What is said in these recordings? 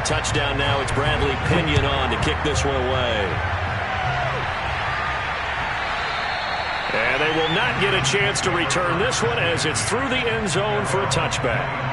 touchdown now. It's Bradley Pinion on to kick this one away. And they will not get a chance to return this one as it's through the end zone for a touchback.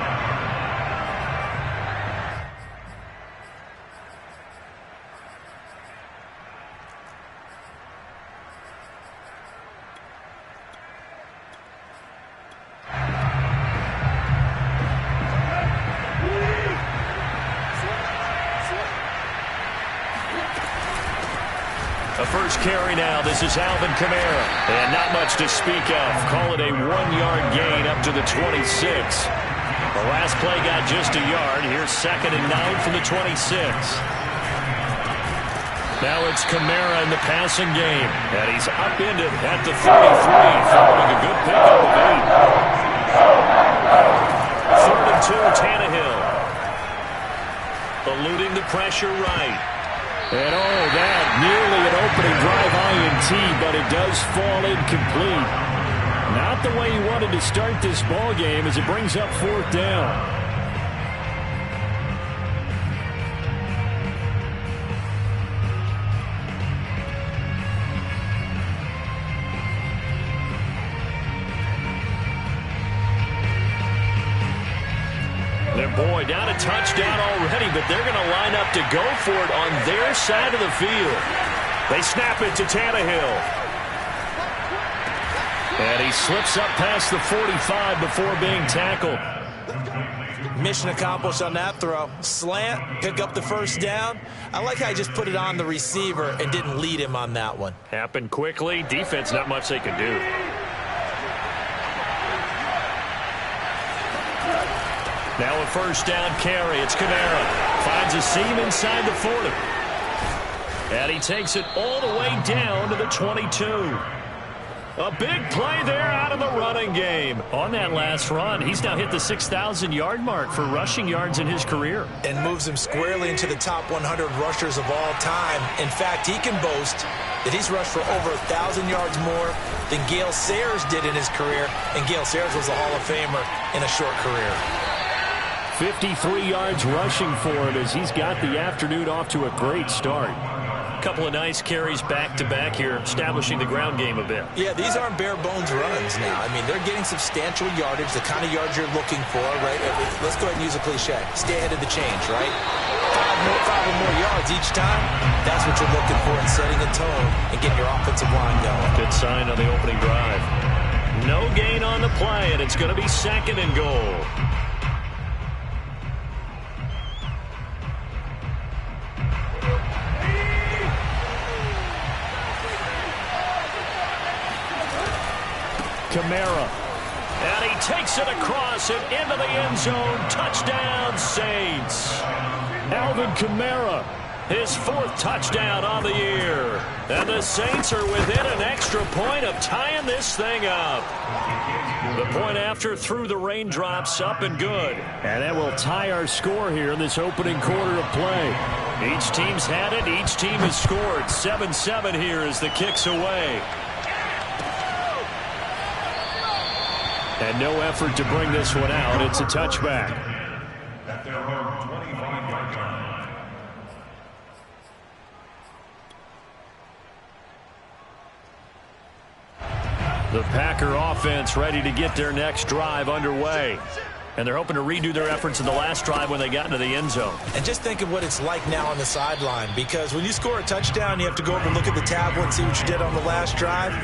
A first carry now. This is Alvin Kamara. And not much to speak of. Call it a 1-yard gain up to the 26. The last play got just a yard. Here's 2nd and 9 from the 26. Now it's Kamara in the passing game. And he's upended at the 33 following a good pickup of 8. 3rd and 2, Tannehill. Eluding the pressure right. And that nearly an opening drive INT, but it does fall incomplete. Not the way he wanted to start this ball game as it brings up 4th down. Boy, down a touchdown already, but they're going to line up to go for it on their side of the field. They snap it to Tannehill. And he slips up past the 45 before being tackled. Mission accomplished on that throw. Slant, pick up the first down. I like how he just put it on the receiver and didn't lead him on that one. Happened quickly. Defense, not much they could do. Now a first down carry. It's Kamara. Finds a seam inside the 40. And he takes it all the way down to the 22. A big play there out of the running game. On that last run, he's now hit the 6,000-yard mark for rushing yards in his career. And moves him squarely into the top 100 rushers of all time. In fact, he can boast that he's rushed for over 1,000 yards more than Gale Sayers did in his career. And Gale Sayers was a Hall of Famer in a short career. 53 yards rushing for him as he's got the afternoon off to a great start. A couple of nice carries back-to-back here, establishing the ground game a bit. Yeah, these aren't bare-bones runs now. I mean, they're getting substantial yardage, the kind of yards you're looking for, right? Let's go ahead and use a cliche. Stay ahead of the change, right? Five or more yards each time. That's what you're looking for in setting a tone and getting your offensive line going. Good sign on the opening drive. No gain on the play, and it's going to be 2nd and goal. Kamara. And he takes it across and into the end zone. Touchdown, Saints. Alvin Kamara, his 4th touchdown on the year. And the Saints are within an extra point of tying this thing up. The point after through the raindrops, up and good. And that will tie our score here in this opening quarter of play. Each team's had it. Each team has scored. 7-7 here as the kick's away. And no effort to bring this one out. It's a touchback. At their own 25-yard line. The Packer offense ready to get their next drive underway. And they're hoping to redo their efforts in the last drive when they got into the end zone. And just think of what it's like now on the sideline. Because when you score a touchdown, you have to go over and look at the tablet and see what you did on the last drive.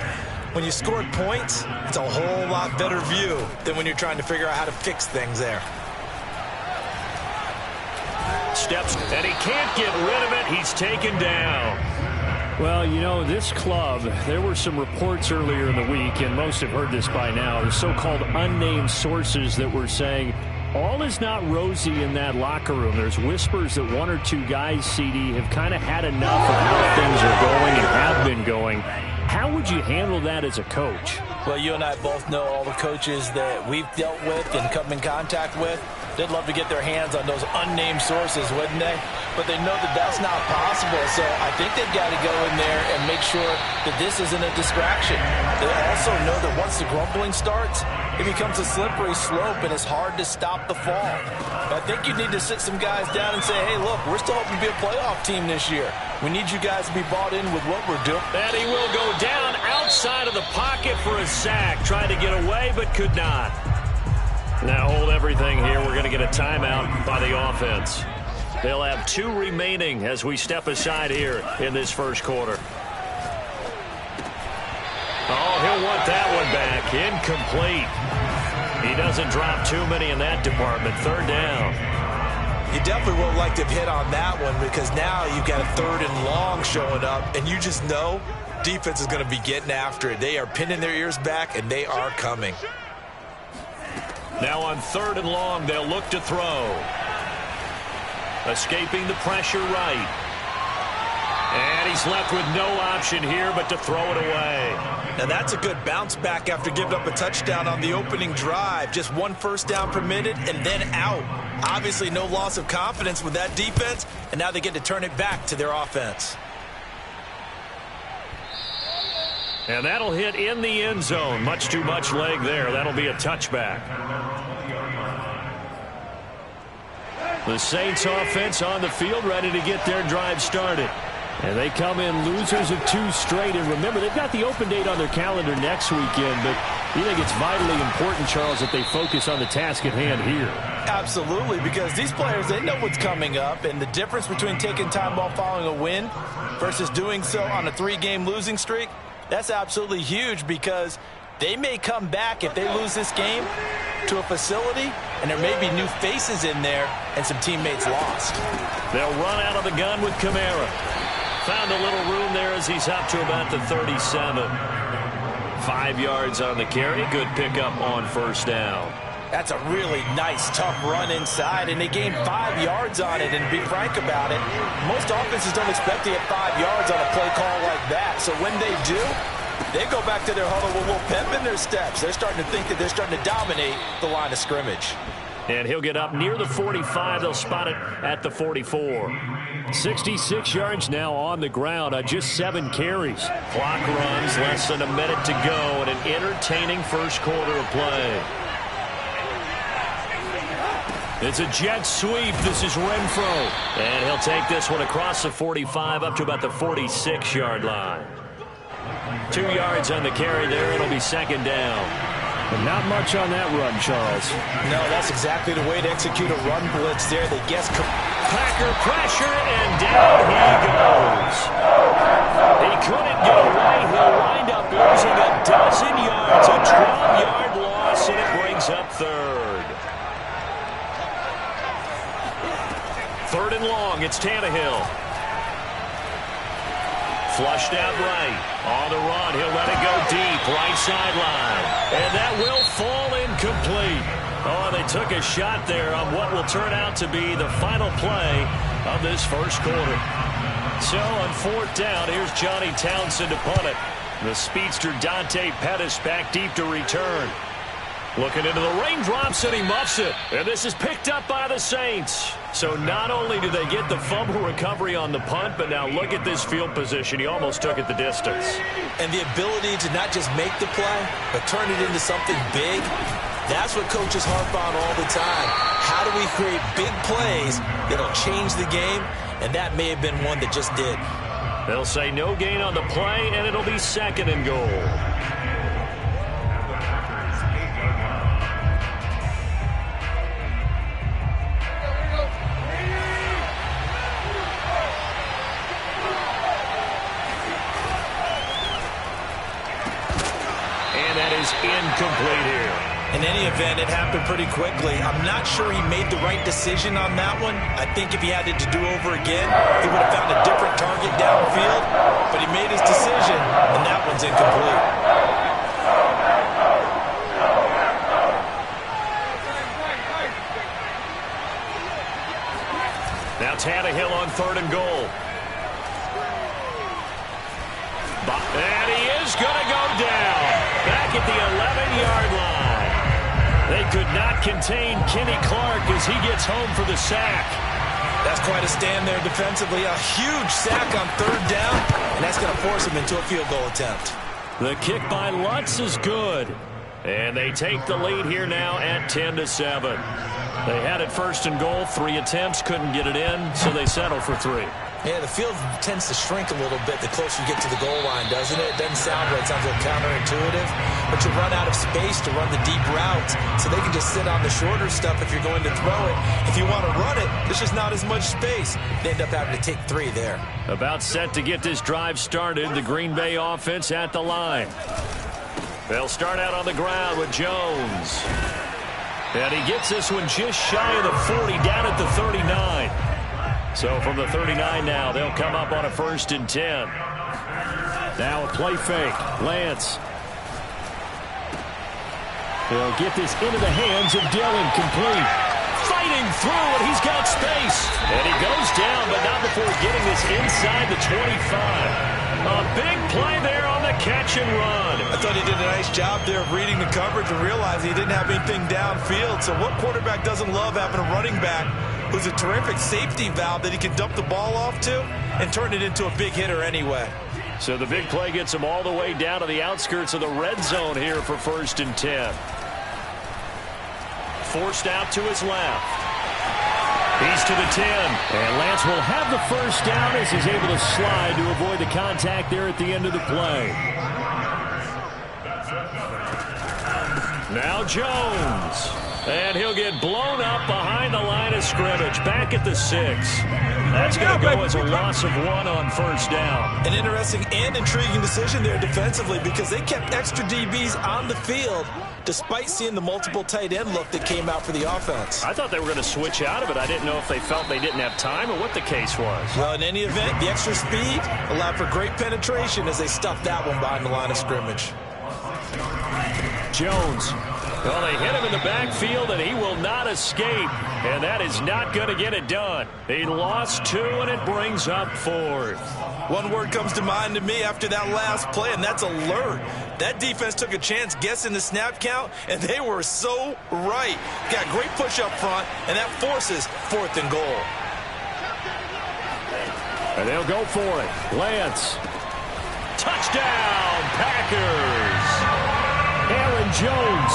When you scored points, it's a whole lot better view than when you're trying to figure out how to fix things there. Steps, and he can't get rid of it. He's taken down. Well, you know, this club, there were some reports earlier in the week, and most have heard this by now, the so-called unnamed sources that were saying all is not rosy in that locker room. There's whispers that 1 or 2 guys, CD, have kind of had enough of how things are going and have been going. How would you handle that as a coach? Well, you and I both know all the coaches that we've dealt with and come in contact with. They'd love to get their hands on those unnamed sources, wouldn't they? But they know that that's not possible, so I think they've got to go in there and make sure that this isn't a distraction. They also know that once the grumbling starts, it becomes a slippery slope, and it's hard to stop the fall. I think you need to sit some guys down and say, hey, look, we're still hoping to be a playoff team this year. We need you guys to be bought in with what we're doing. And he will go down outside of the pocket for a sack. Tried to get away, but could not. Now hold everything here. We're going to get a timeout by the offense. They'll have 2 remaining as we step aside here in this first quarter. Oh, he'll want that one back. Incomplete. He doesn't drop too many in that department. 3rd down. You definitely would like to have hit on that one because now you've got a 3rd and long showing up, and you just know defense is going to be getting after it. They are pinning their ears back, and they are coming. Now on 3rd and long, they'll look to throw. Escaping the pressure right. And he's left with no option here but to throw it away. Now that's a good bounce back after giving up a touchdown on the opening drive. Just 1 first down permitted and then out. Obviously no loss of confidence with that defense, and now they get to turn it back to their offense. And that'll hit in the end zone. Much too much leg there. That'll be a touchback. The Saints offense on the field ready to get their drive started. And they come in losers of 2 straight. And remember, they've got the open date on their calendar next weekend. But you think it's vitally important, Charles, that they focus on the task at hand here. Absolutely, because these players, they know what's coming up. And the difference between taking time off following a win versus doing so on a 3-game losing streak, that's absolutely huge because they may come back if they lose this game to a facility, and there may be new faces in there and some teammates lost. They'll run out of the gun with Kamara. Found a little room there as he's up to about the 37. 5 yards on the carry. Good pickup on 1st down. That's a really nice, tough run inside, and they gained 5 yards on it. And to be frank about it, most offenses don't expect to get 5 yards on a play call like that. So when they do, they go back to their huddle with a little pep in their steps. They're starting to think that they're starting to dominate the line of scrimmage. And he'll get up near the 45. They'll spot it at the 44. 66 yards now on the ground on just 7 carries. Clock runs, less than a minute to go, and an entertaining first quarter of play. It's a jet sweep. This is Renfro. And he'll take this one across the 45 up to about the 46-yard line. 2 yards on the carry there. It'll be 2nd down. But not much on that run, Charles. No, that's exactly the way to execute a run blitz there. They guess Packer pressure, and down he goes. He couldn't get away. He'll wind up losing a dozen yards. A 12-yard loss, and it brings up 3rd. 3rd and long. It's Tannehill. Flushed out right. On the run. He'll let it go deep. Right sideline. And that will fall incomplete. Oh, they took a shot there on what will turn out to be the final play of this first quarter. So on 4th down, here's Johnny Townsend to punt it. The speedster Dante Pettis back deep to return. Looking into the raindrops, and he muffs it. And this is picked up by the Saints. So not only do they get the fumble recovery on the punt, but now look at this field position. He almost took it the distance. And the ability to not just make the play, but turn it into something big, that's what coaches harp on all the time. How do we create big plays that'll change the game? And that may have been one that just did. They'll say no gain on the play, and it'll be 2nd and goal. Incomplete here. In any event, it happened pretty quickly. I'm not sure he made the right decision on that one. I think if he had it to do over again, he would have found a different target downfield. But he made his decision, and that one's incomplete. Now Tannehill on 3rd and goal. And he is going to go down. Back at the 11-yard line. They could not can't contain Kenny Clark as he gets home for the sack. That's quite a stand there defensively. A huge sack on third down, and that's going to force him into a field goal attempt. The kick by Lutz is good. And they take the lead here now at 10-7. They had it first and goal, 3 attempts, couldn't get it in, so they settle for 3. Yeah, the field tends to shrink a little bit the closer you get to the goal line, doesn't it? It doesn't sound right. It sounds a little counterintuitive. But you run out of space to run the deep routes, so they can just sit on the shorter stuff if you're going to throw it. If you want to run it, there's just not as much space. They end up having to take 3 there. About set to get this drive started, the Green Bay offense at the line. They'll start out on the ground with Jones. And he gets this one just shy of the 40, down at the 39. So from the 39 now, they'll come up on a 1st and 10. Now a play fake. Lance. They'll get this into the hands of Dillon, complete. Fighting through, and he's got space. And he goes down, but not before getting this inside the 25. A big play there on the catch and run. I thought he did a nice job there of reading the coverage and realizing he didn't have anything downfield. So what quarterback doesn't love having a running back who's a terrific safety valve that he can dump the ball off to and turn it into a big hitter anyway? So the big play gets him all the way down to the outskirts of the red zone here for 1st and 10. Forced out to his left. He's to the 10. And Lance will have the first down as he's able to slide to avoid the contact there at the end of the play. Now Jones. And he'll get blown up behind the line of scrimmage. Back at the 6. That's going to go as a loss of 1 on 1st down. An interesting and intriguing decision there defensively because they kept extra DBs on the field despite seeing the multiple tight end look that came out for the offense. I thought they were going to switch out of it. I didn't know if they felt they didn't have time or what the case was. Well, in any event, the extra speed allowed for great penetration as they stuffed that one behind the line of scrimmage. Jones. Well, they hit him in the backfield, and he will not escape. And that is not going to get it done. He lost 2, and it brings up 4th. One word comes to mind to me after that last play, and that's alert. That defense took a chance guessing the snap count, and they were so right. Got great push up front, and that forces 4th and goal. And they'll go for it. Lance. Touchdown, Packers. Aaron Jones,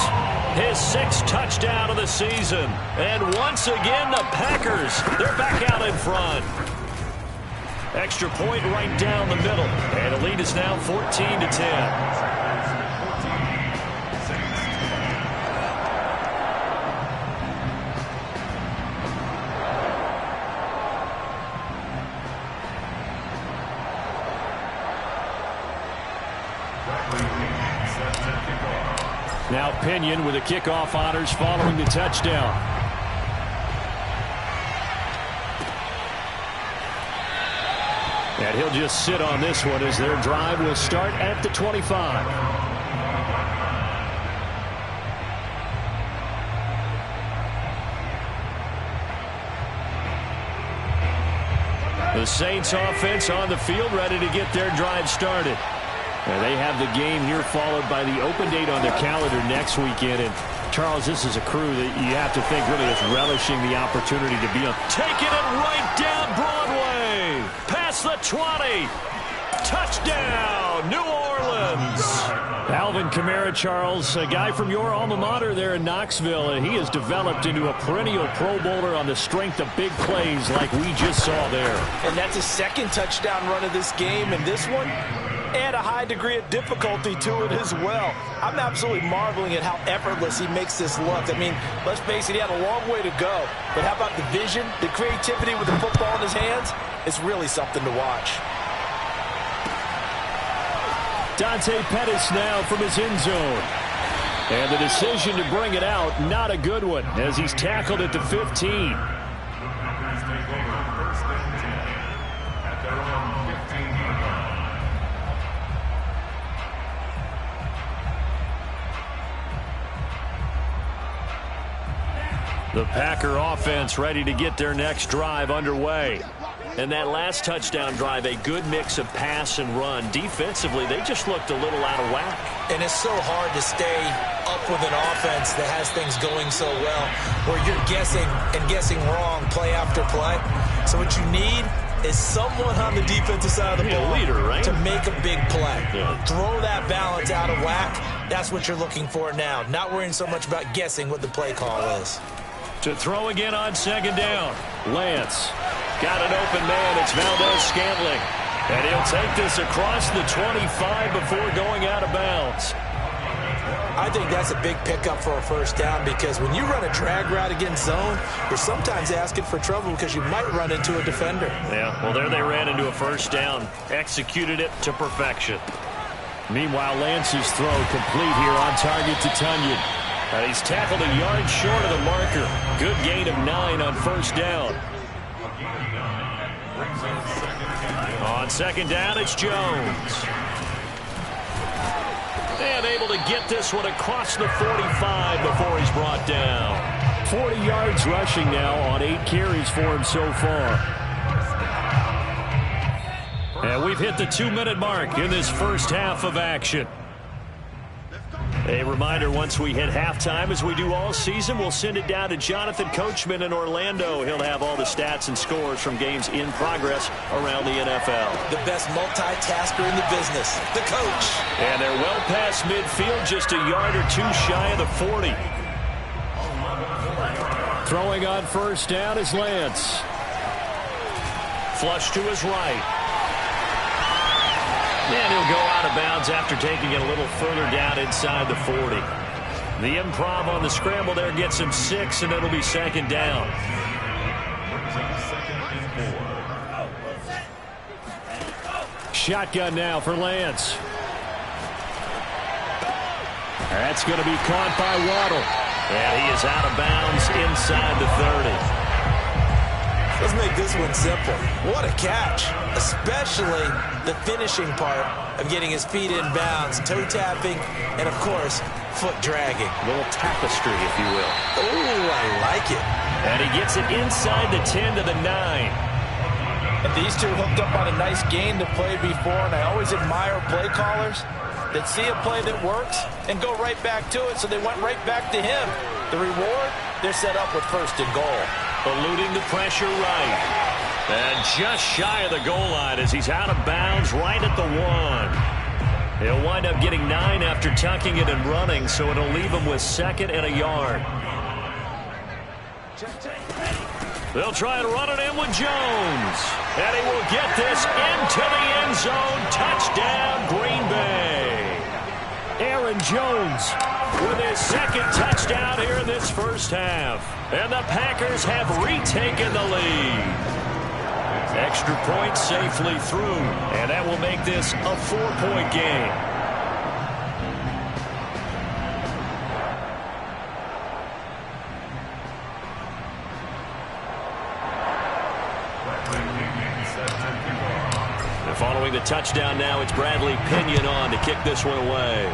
his 6th touchdown of the season. And once again, the Packers, they're back out in front. Extra point right down the middle. And the lead is now 14-10. Now Pinion with the kickoff honors following the touchdown. And he'll just sit on this one as their drive will start at the 25. The Saints offense on the field ready to get their drive started. And they have the game here followed by the open date on their calendar next weekend. And Charles, this is a crew that you have to think really is relishing the opportunity to be on. Taking it right down Broadway. Past the 20. Touchdown, New Orleans. Alvin Kamara, Charles, a guy from your alma mater there in Knoxville, and he has developed into a perennial Pro Bowler on the strength of big plays like we just saw there. And that's his 2nd touchdown run of this game, and this one, and a high degree of difficulty to it as well. I'm absolutely marveling at how effortless he makes this look. I mean, let's face it, he had a long way to go. But how about the vision, the creativity with the football in his hands? It's really something to watch. Dante Pettis now from his end zone. And the decision to bring it out, not a good one, as he's tackled at the 15. The Packer offense ready to get their next drive underway. And that last touchdown drive, a good mix of pass and run. Defensively, they just looked a little out of whack. And it's so hard to stay up with an offense that has things going so well, where you're guessing and guessing wrong play after play. So what you need is someone on the defensive side of the ball leader, right? to make a big play. Yeah. Throw that balance out of whack. That's what you're looking for now. Not worrying so much about guessing what the play call is. To throw again on second down. Lance got an open man. It's Valdez-Scantling. And he'll take this across the 25 before going out of bounds. I think that's a big pickup for a first down, because when you run a drag route against zone, you're sometimes asking for trouble because you might run into a defender. Yeah, well, there they ran into a first down. Executed it to perfection. Meanwhile, Lance's throw complete here on target to Tonyan. And he's tackled a yard short of the marker. Good gain of 9 on first down. On second down, it's Jones. And able to get this one across the 45 before he's brought down. 40 yards rushing now on 8 carries for him so far. And we've hit the 2-minute mark in this first half of action. A reminder, once we hit halftime, as we do all season, we'll send it down to Jonathan Coachman in Orlando. He'll have all the stats and scores from games in progress around the NFL. The best multitasker in the business, the coach. And they're well past midfield, just a yard or two shy of the 40. Throwing on first down is Lance. Flush to his right. And he'll go out of bounds after taking it a little further down inside the 40. The improv on the scramble there gets him 6, and it'll be second down. Shotgun now for Lance. That's going to be caught by Waddle. And he is out of bounds inside the 30. Let's make this one simple. What a catch, especially the finishing part of getting his feet in bounds, toe tapping, and of course, foot dragging. A little tapestry, if you will. Oh, I like it. And he gets it inside the 10 to the 9. And these two hooked up on a nice game to play before, and I always admire play callers that see a play that works and go right back to it, so they went right back to him. The reward, they're set up with first and goal. Eluding the pressure right. And just shy of the goal line as he's out of bounds right at the 1. He'll wind up getting 9 after tucking it and running, so it'll leave him with second and a yard. They'll try and run it in with Jones. And he will get this into the end zone. Touchdown, Green Bay. Aaron Jones with his second touchdown here in this first half. And the Packers have retaken the lead. Extra point safely through. And that will make this a 4-point game. And following the touchdown now, it's Bradley Pinion on to kick this one away.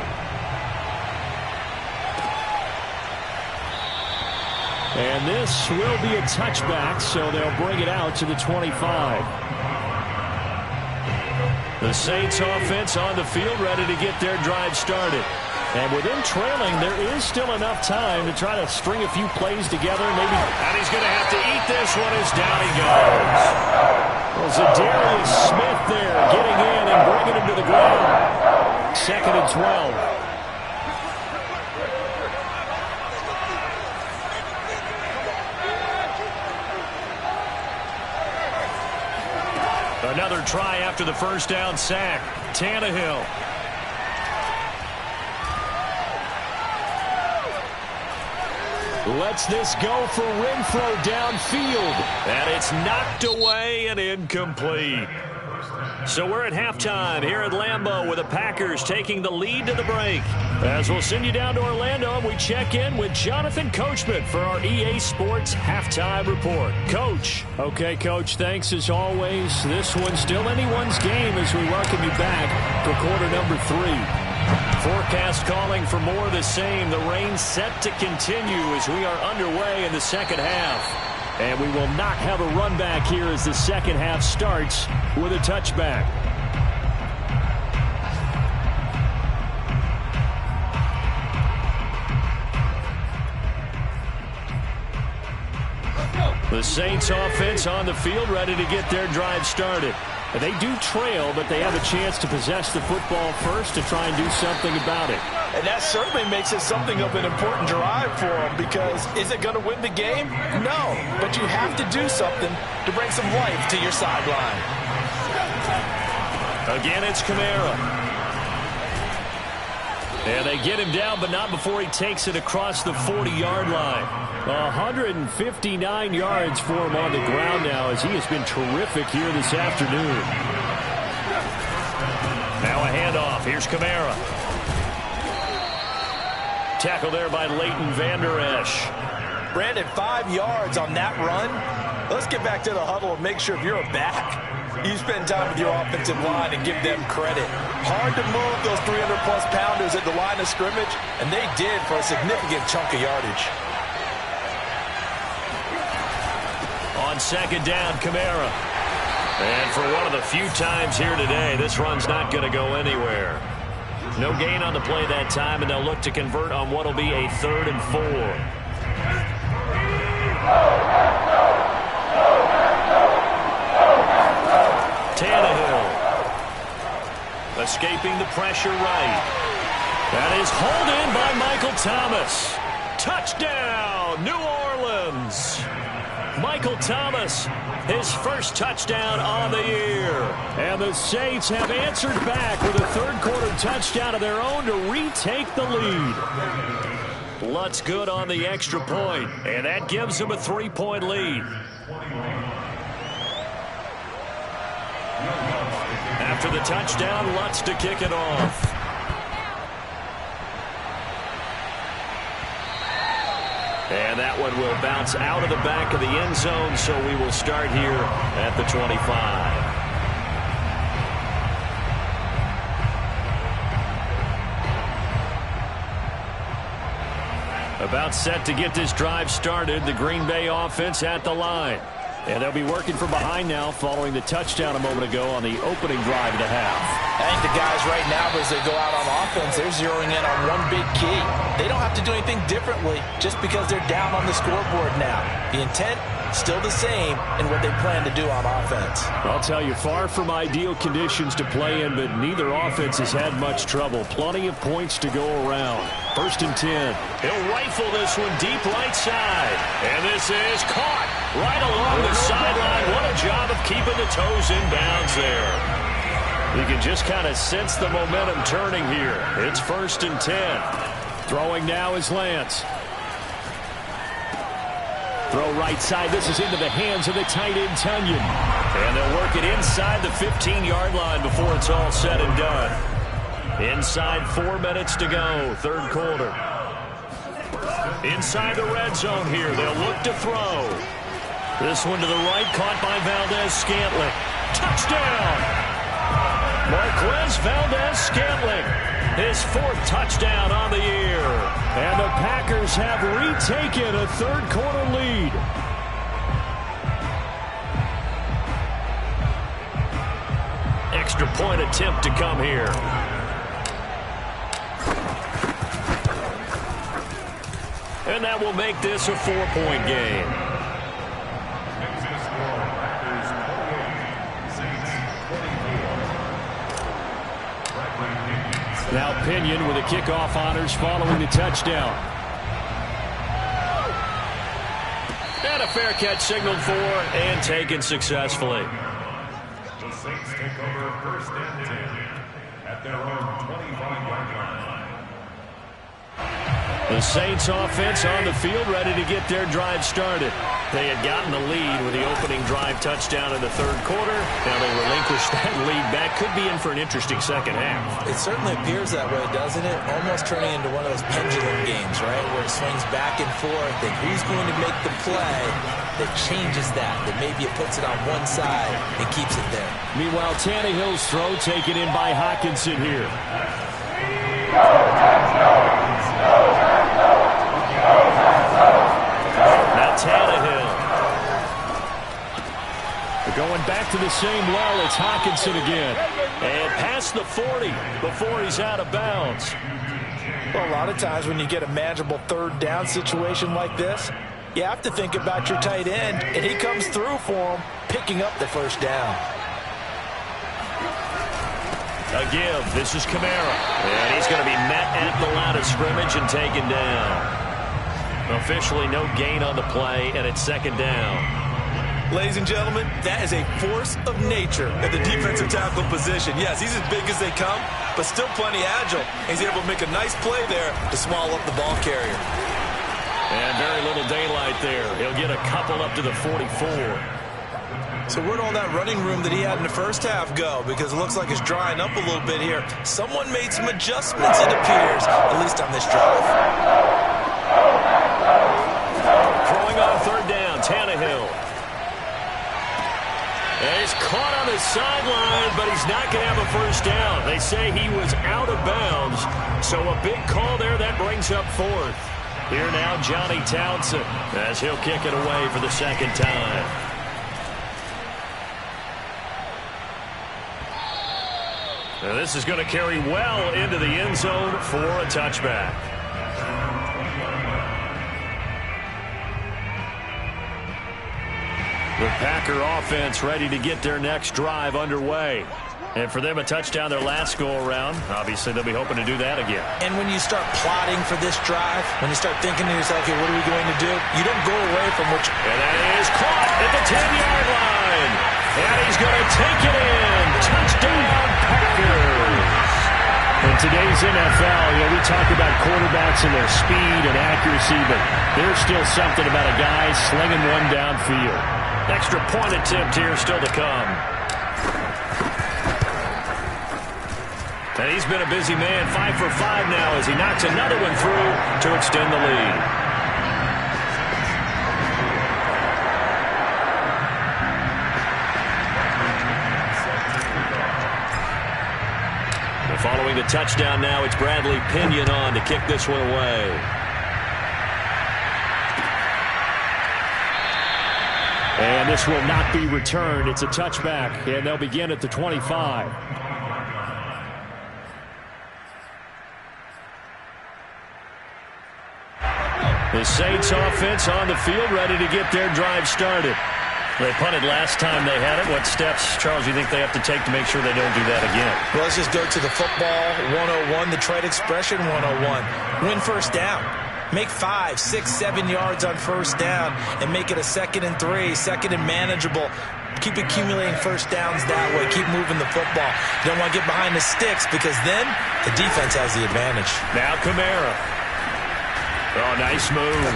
And this will be a touchback, so they'll bring it out to the 25. The Saints offense on the field, ready to get their drive started. And with them trailing, there is still enough time to try to string a few plays together. Maybe. And he's going to have to eat this one as down he goes. Well, Zadarius Smith there getting in and bringing him to the ground. Second and 12. Another try after the first down sack. Tannehill. Lets this go for Renfrow downfield. And it's knocked away and incomplete. So we're at halftime here at Lambeau with the Packers taking the lead to the break. As we'll send you down to Orlando, and we check in with Jonathan Coachman for our EA Sports Halftime Report. Coach. Okay, Coach, thanks as always. This one's still anyone's game as we welcome you back for quarter number 3. Forecast calling for more of the same. The rain set to continue as we are underway in the second half. And we will not have a run back here as the second half starts with a touchback. The Saints offense on the field, ready to get their drive started. They do trail, but they have a chance to possess the football first to try and do something about it. And that certainly makes it something of an important drive for them, because is it going to win the game? No, but you have to do something to bring some life to your sideline. Again, it's Kamara. And they get him down, but not before he takes it across the 40-yard line. 159 yards for him on the ground now, as he has been terrific here this afternoon. Now a handoff. Here's Kamara. Tackle there by Leighton Vander Esch. Brandon, 5 yards on that run. Let's get back to the huddle and make sure if you're a back, you spend time with your offensive line and give them credit. Hard to move those 300-plus pounders at the line of scrimmage, and they did for a significant chunk of yardage. On second down, Kamara. And for one of the few times here today, this run's not going to go anywhere. No gain on the play that time, and they'll look to convert on what will be a 3rd and 4. Tannehill. Escaping the pressure right. That is hauled in by Michael Thomas. Touchdown, New Orleans. Michael Thomas, his first touchdown on the year. And the Saints have answered back with a third-quarter touchdown of their own to retake the lead. Lutz good on the extra point, and that gives them a 3-point lead. After the touchdown, Lutz to kick it off. And that one will bounce out of the back of the end zone, so we will start here at the 25. About set to get this drive started, the Green Bay offense at the line. And they'll be working from behind now following the touchdown a moment ago on the opening drive of the half. I think the guys right now, as they go out on offense, they're zeroing in on one big key. They don't have to do anything differently just because they're down on the scoreboard now. The intent, still the same in what they plan to do on offense. I'll tell you, far from ideal conditions to play in, but neither offense has had much trouble. Plenty of points to go around. 1st and 10. He'll rifle this one deep right side. And this is caught right along the sideline. What a job of keeping the toes in bounds there. You can just kind of sense the momentum turning here. It's 1st and 10. Throwing now is Lance. Throw right side. This is into the hands of the tight end, Tunyon. And they'll work it inside the 15-yard line before it's all said and done. Inside 4 minutes to go, third quarter. Inside the red zone here. They'll look to throw. This one to the right, caught by Valdez-Scantling. Touchdown! Marquez Valdez-Scantling, his 4th touchdown on the year. And the Packers have retaken a third-quarter lead. Extra point attempt to come here. And that will make this a 4-point game. Now Pinion with the kickoff honors following the touchdown. And a fair catch signaled for and taken successfully. The Saints take over 1st and 10 at their own 25-yard line. The Saints offense on the field ready to get their drive started. They had gotten the lead with the opening drive touchdown in the third quarter. Now they relinquish that lead back. Could be in for an interesting second half. It certainly appears that way, doesn't it? Almost turning into one of those pendulum games, right? Where it swings back and forth. And who's going to make the play that changes that? That maybe it puts it on one side and keeps it there. Meanwhile, Tannehill's throw taken in by Hockenson here. Now Tannehill. Going back to the same well, it's Hockenson again. And past the 40 before he's out of bounds. Well, a lot of times when you get a manageable third down situation like this, you have to think about your tight end, and he comes through for him, picking up the first down. A give. This is Kamara. And he's going to be met at the line of scrimmage and taken down. Officially no gain on the play, and it's second down. Ladies and gentlemen, that is a force of nature at the defensive tackle position. Yes, he's as big as they come, but still plenty agile. He's able to make a nice play there to swallow up the ball carrier. And very little daylight there. He'll get a couple up to the 44. So where'd all that running room that he had in the first half go? Because it looks like it's drying up a little bit here. Someone made some adjustments, it appears, at least on this drive. Throwing on third down, Tannehill. And he's caught on the sideline, but he's not going to have a first down. They say he was out of bounds, so a big call there that brings up fourth. Here now, Johnny Townsend, as he'll kick it away for the second time. Now this is going to carry well into the end zone for a touchback. The Packer offense ready to get their next drive underway. And for them, a touchdown their last go-around. Obviously, they'll be hoping to do that again. And when you start plotting for this drive, when you start thinking to yourself, okay, what are we going to do? You don't go away from what you... And that is caught at the 10-yard line. And he's going to take it in. Touchdown, Packers. In today's NFL, we talk about quarterbacks and their speed and accuracy, but there's still something about a guy slinging one downfield. Extra point attempt here still to come. And he's been a busy man, 5 for 5 now as he knocks another one through to extend the lead. And following the touchdown now, it's Bradley Pinion on to kick this one away. And this will not be returned. It's a touchback, and they'll begin at the 25. The Saints offense on the field, ready to get their drive started. They punted last time they had it. What steps, Charles, do you think they have to take to make sure they don't do that again? Well, let's just go to the football 101, the trade expression 101. Win first down. Make 5, 6, 7 yards on first down and make it a 2nd and 3, 2nd and manageable. Keep accumulating first downs that way. Keep moving the football. You don't want to get behind the sticks because then the defense has the advantage. Now Kamara. Oh, nice move.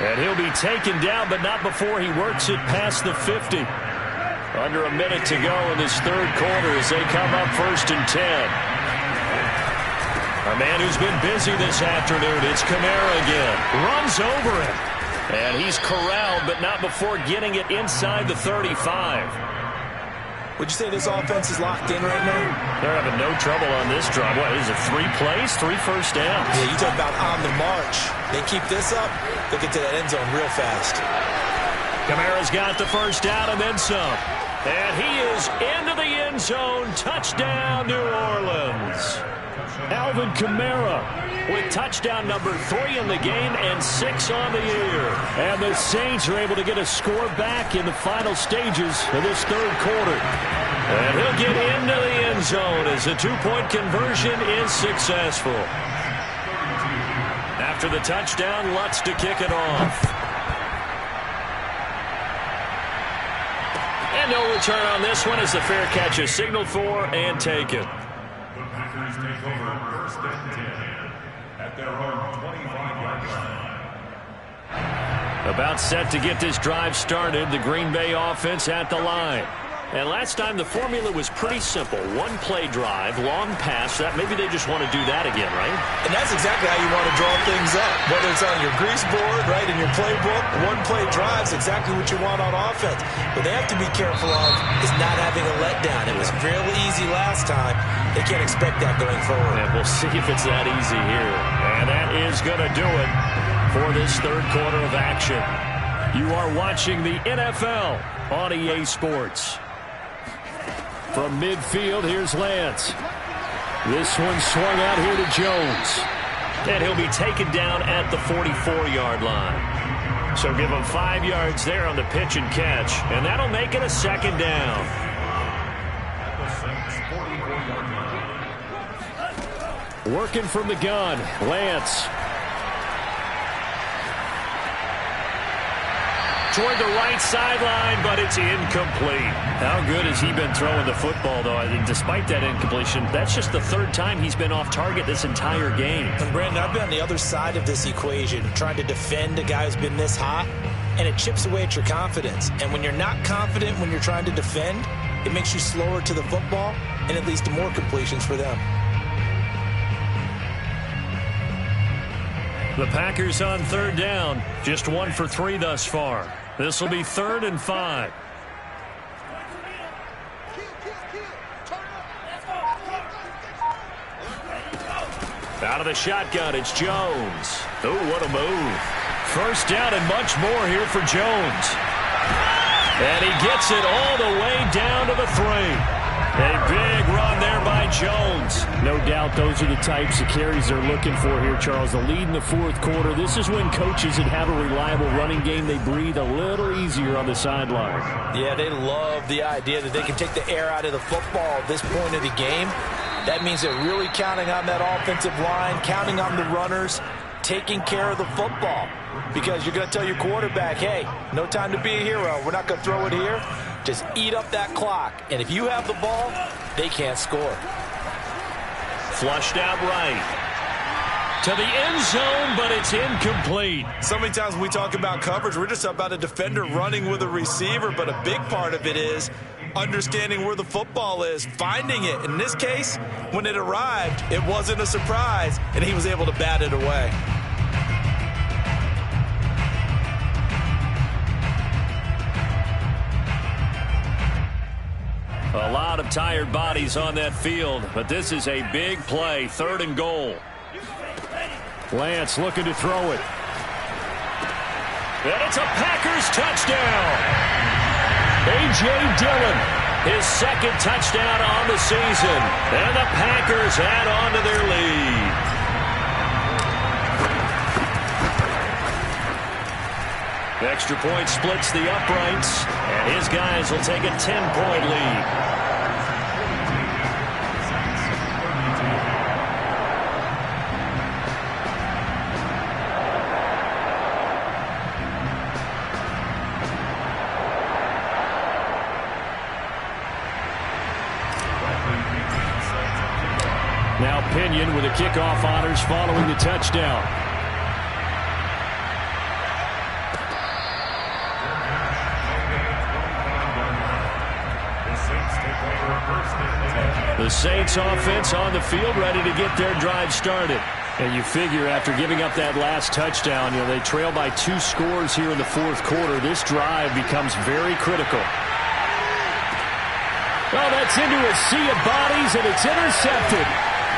And he'll be taken down, but not before he works it past the 50. Under a minute to go in this third quarter as they come up 1st and 10. A man who's been busy this afternoon, it's Kamara again. Runs over him. And he's corralled, but not before getting it inside the 35. Would you say this offense is locked in right now? They're having no trouble on this drive. What, is it 3 plays, 3 first downs? Yeah, you talk about on the march. They keep this up, they'll get to that end zone real fast. Kamara's got the first down and then some. And he is into the end zone. Touchdown, New Orleans. Alvin Kamara with touchdown number 3 in the game and 6 on the year. And the Saints are able to get a score back in the final stages of this third quarter. And he'll get into the end zone as the 2-point conversion is successful. After the touchdown, Lutz to kick it off. And no return on this one as the fair catch is signaled for and taken. Packers take over 1st and 10 at their own 25-yard line. About set to get this drive started, the Green Bay offense at the line. And last time the formula was pretty simple. 1-play drive, long pass. That maybe they just want to do that again, right? And that's exactly how you want to draw things up. Whether it's on your grease board, right, in your playbook, 1-play drive is exactly what you want on offense. What they have to be careful of is not having a letdown. It was fairly easy last time. They can't expect that going forward. And we'll see if it's that easy here. And that is going to do it for this third quarter of action. You are watching the NFL on EA Sports. From midfield, here's Lance. This one swung out here to Jones. And he'll be taken down at the 44-yard line. So give him 5 yards there on the pitch and catch, and that'll make it a second down. Working from the gun, Lance. Toward the right sideline, but it's incomplete. How good has he been throwing the football, though? I mean, despite that incompletion, that's just the 3rd time he's been off target this entire game. And Brandon, I've been on the other side of this equation, trying to defend a guy who's been this hot, and it chips away at your confidence. And when you're not confident when you're trying to defend, it makes you slower to the football, and it leads to more completions for them. The Packers on 3rd down, just 1 for 3 thus far. This will be 3rd and 5. Out of the shotgun, it's Jones. Oh, what a move. 1st down and much more here for Jones. And he gets it all the way down to the 3. A big run there by Jones. No doubt those are the types of carries they're looking for here, Charles. The lead in the 4th quarter. This is when coaches that have a reliable running game, they breathe a little easier on the sideline. Yeah, they love the idea that they can take the air out of the football at this point of the game. That means they're really counting on that offensive line, counting on the runners, taking care of the football. Because you're going to tell your quarterback, hey, no time to be a hero. We're not going to throw it here. Just eat up that clock. And if you have the ball, they can't score. Flushed out right. To the end zone, but it's incomplete. So many times when we talk about coverage, we're just about a defender running with a receiver, but a big part of it is understanding where the football is, finding it. In this case, when it arrived, it wasn't a surprise, and he was able to bat it away. A lot of tired bodies on that field, but this is a big play, 3rd and goal. Lance looking to throw it. And it's a Packers touchdown. A.J. Dillon, his 2nd touchdown on the season. And the Packers add on to their lead. Extra point splits the uprights, and his guys will take a 10-point lead. Now Pinion with the kickoff honors following the touchdown. The Saints offense on the field ready to get their drive started. And you figure after giving up that last touchdown, they trail by 2 scores here in the 4th quarter. This drive becomes very critical. Well, that's into a sea of bodies, and it's intercepted.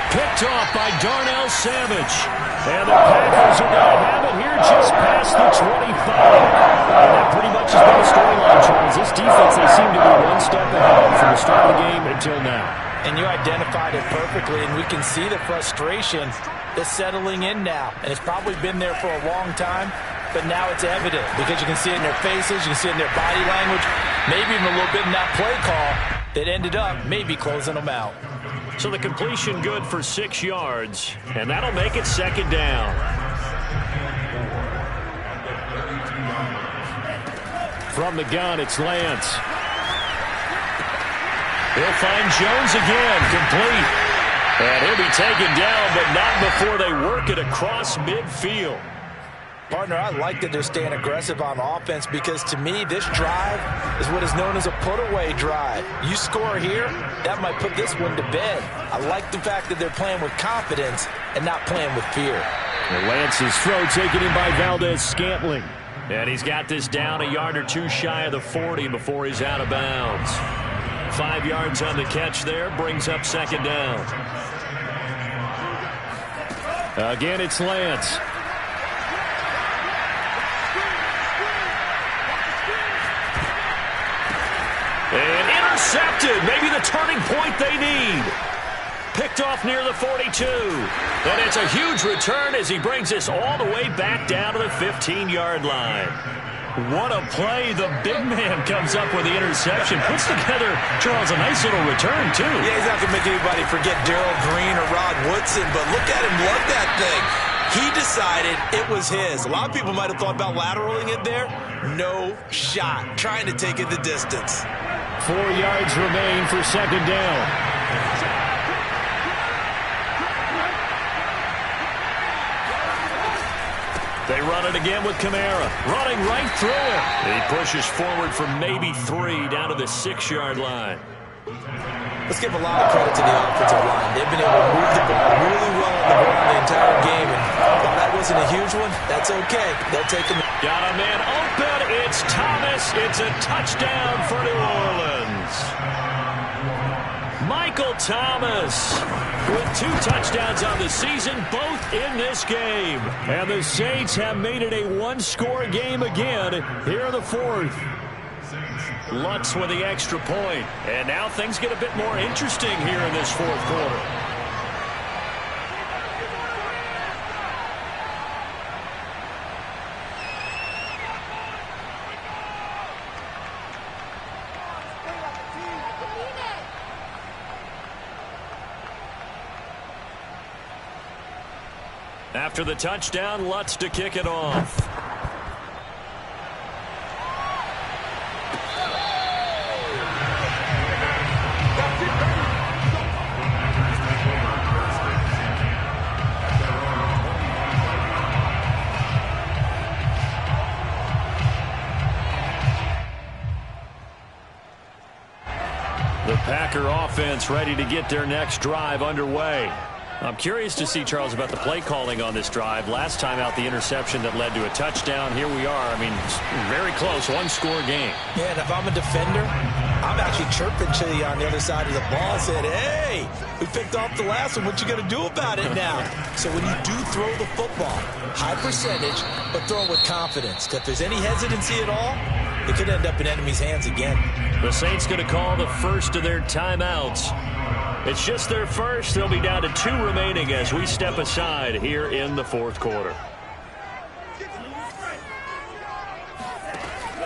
Picked off by Darnell Savage. And the Packers are going to have it here just past the 25. And that pretty much has been the storyline, Charles. This defense, they seem to be 1 step ahead from the start of the game until now. And you identified it perfectly, and we can see the frustration that's settling in now. And it's probably been there for a long time, but now it's evident because you can see it in their faces, you can see it in their body language, maybe even a little bit in that play call that ended up maybe closing them out. So the completion good for 6 yards, and that'll make it 2nd down. From the gun, it's Lance. He'll find Jones again, complete. And he'll be taken down, but not before they work it across midfield. Partner, I like that they're staying aggressive on offense because, to me, this drive is what is known as a put-away drive. You score here, that might put this one to bed. I like the fact that they're playing with confidence and not playing with fear. And Lance's throw taken in by Valdez-Scantling. And he's got this down a yard or 2 shy of the 40 before he's out of bounds. 5 yards on the catch there, brings up 2nd down. Again, it's Lance. And intercepted. Maybe the turning point they need. Picked off near the 42. And it's a huge return as he brings this all the way back down to the 15-yard line. What a play. The big man comes up with the interception. Puts together, Charles, a nice little return, too. Yeah, he's not going to make anybody forget Darrell Green or Rod Woodson, but look at him lug that thing. He decided it was his. A lot of people might have thought about lateraling it there. No shot. Trying to take it the distance. 4 yards remain for second down. They run it again with Kamara. Running right through it. He pushes forward for maybe 3 down to the 6-yard line. Let's give a lot of credit to the offensive line. They've been able to move the ball really well on the ground the entire game. And while that wasn't a huge one, that's okay. They'll take them. Got a man open. It's Thomas. It's a touchdown for New Orleans. Michael Thomas with 2 touchdowns on the season, both in this game. And the Saints have made it a 1-score game again here in the 4th. Lutz with the extra point. And now things get a bit more interesting here in this 4th quarter. After the touchdown, Lutz to kick it off. The Packer offense ready to get their next drive underway. I'm curious to see, Charles, about the play calling on this drive. Last time out, the interception that led to a touchdown. Here we are. I mean, very close, 1-score game. Yeah, and if I'm a defender, I'm actually chirping to you on the other side of the ball and saying, hey, we picked off the last one. What you going to do about it now? So when you do throw the football, high percentage, but throw it with confidence. Because if there's any hesitancy at all, it could end up in enemy's hands again. The Saints going to call the first of their timeouts. It's just their first. They'll be down to 2 remaining as we step aside here in the 4th quarter.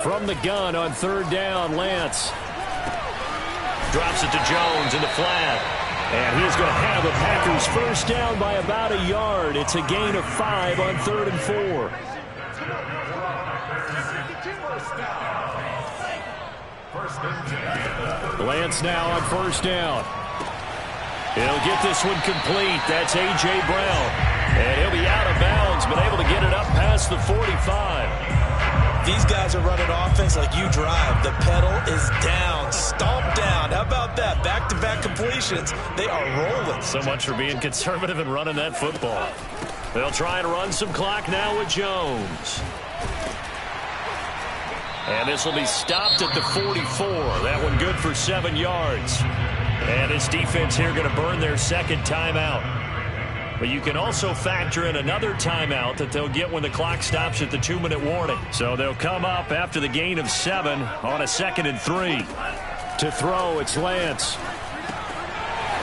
From the gun on 3rd down, Lance drops it to Jones in the flat. And he's going to have the Packers first down by about a yard. It's a gain of 5 on 3rd and 4. Lance now on 1st down. He'll get this one complete. That's A.J. Brown. And he'll be out of bounds, but able to get it up past the 45. These guys are running offense like you drive. The pedal is down, stomped down. How about that? Back-to-back completions. They are rolling. So much for being conservative and running that football. They'll try and run some clock now with Jones. And this will be stopped at the 44. That one good for 7 yards. And this defense here going to burn their 2nd timeout. But you can also factor in another timeout that they'll get when the clock stops at the 2-minute warning. So they'll come up after the gain of 7 on a 2nd and 3. To throw, it's Lance.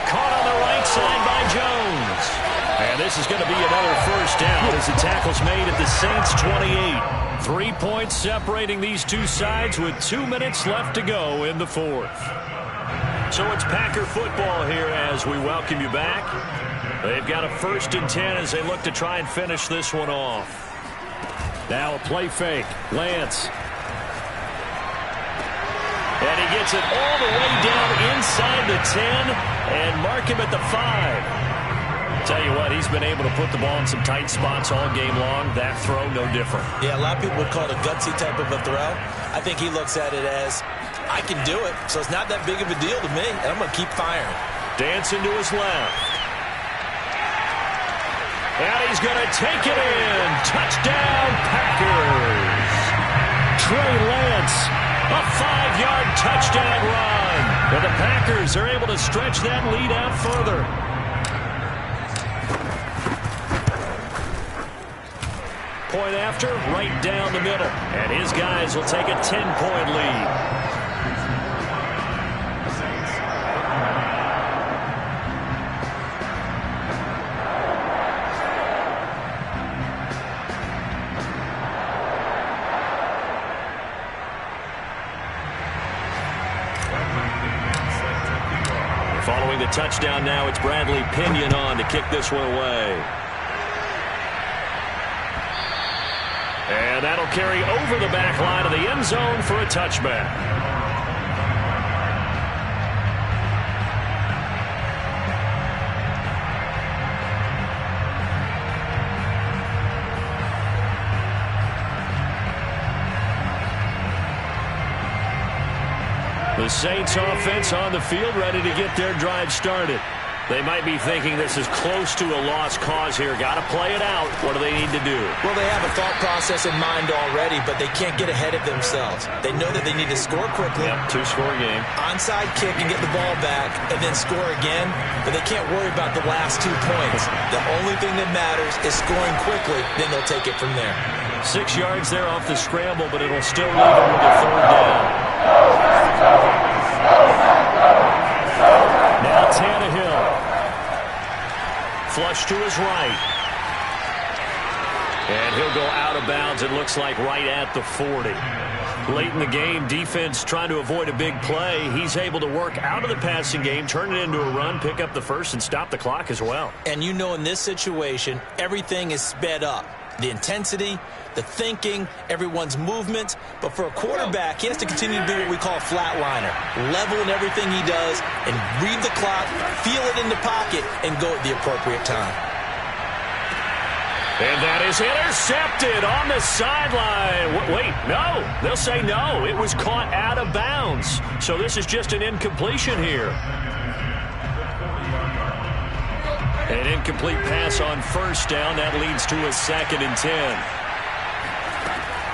Caught on the right side by Jones. And this is going to be another first down as the tackle's made at the Saints' 28. 3 points separating these two sides with 2 minutes left to go in the 4th. So it's Packer football here as we welcome you back. They've got a 1st and 10 as they look to try and finish this one off. Now a play fake. Lance. And he gets it all the way down inside the 10 and mark him at the 5. Tell you what, he's been able to put the ball in some tight spots all game long. That throw, no different. Yeah, a lot of people would call it a gutsy type of a throw. I think he looks at it as, I can do it, so it's not that big of a deal to me, and I'm going to keep firing. Dancing to his left. And he's going to take it in. Touchdown, Packers. Trey Lance, a 5-yard touchdown run. And the Packers are able to stretch that lead out further. Point after, right down the middle. And his guys will take a 10-point lead. touchdown now. It's Bradley Pinion on to kick this one away. And that'll carry over the back line of the end zone for a touchback. The Saints offense on the field, ready to get their drive started. They might be thinking this is close to a lost cause here. Got to play it out. What do they need to do? Well, they have a thought process in mind already, but they can't get ahead of themselves. They know that they need to score quickly. Yep, two-score game. Onside kick and get the ball back, and then score again. But they can't worry about the last 2 points. The only thing that matters is scoring quickly. Then they'll take it from there. 6 yards there off the scramble, but it'll still leave them with a third down. Now Tannehill. Flush to his right. And he'll go out of bounds, it looks like, right at the 40. Late in the game, defense trying to avoid a big play. He's able to work out of the passing game, turn it into a run, pick up the first, and stop the clock as well. And you know in this situation, everything is sped up. The intensity, the thinking, everyone's movement. But for a quarterback, he has to continue to be what we call a flatliner. Level in everything he does and read the clock, feel it in the pocket, and go at the appropriate time. And that is intercepted on the sideline. Wait, no. They'll say no. It was caught out of bounds. So this is just an incompletion here. An incomplete pass on first down. That leads to a 2nd and 10.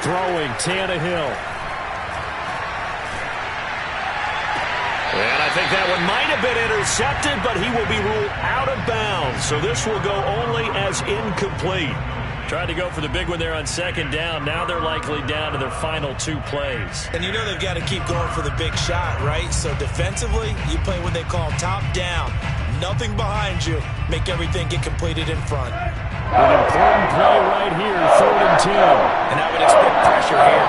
Throwing Tannehill. And I think that one might have been intercepted, but he will be ruled out of bounds. So this will go only as incomplete. Tried to go for the big one there on 2nd down. Now they're likely down to their final 2 plays. And you know they've got to keep going for the big shot, right? So defensively, you play what they call top down. Nothing behind you. Make everything get completed in front. An important play right here, 3rd and 10. And I would expect pressure here.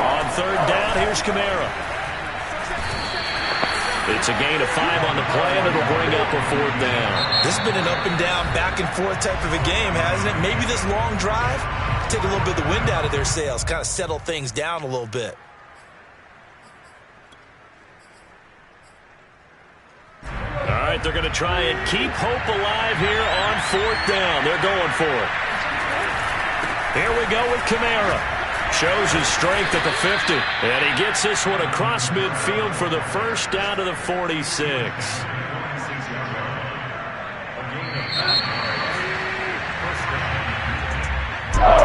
On 3rd down, here's Kamara. It's a gain of 5 on the play, and it'll bring up a 4th down. This has been an up and down, back and forth type of a game, hasn't it? Maybe this long drive, take a little bit of the wind out of their sails, kind of settle things down a little bit. All right, they're going to try and keep hope alive here on 4th down. They're going for it. Here we go with Kamara. Shows his strength at the 50. And he gets this one across midfield for the first down to the 46.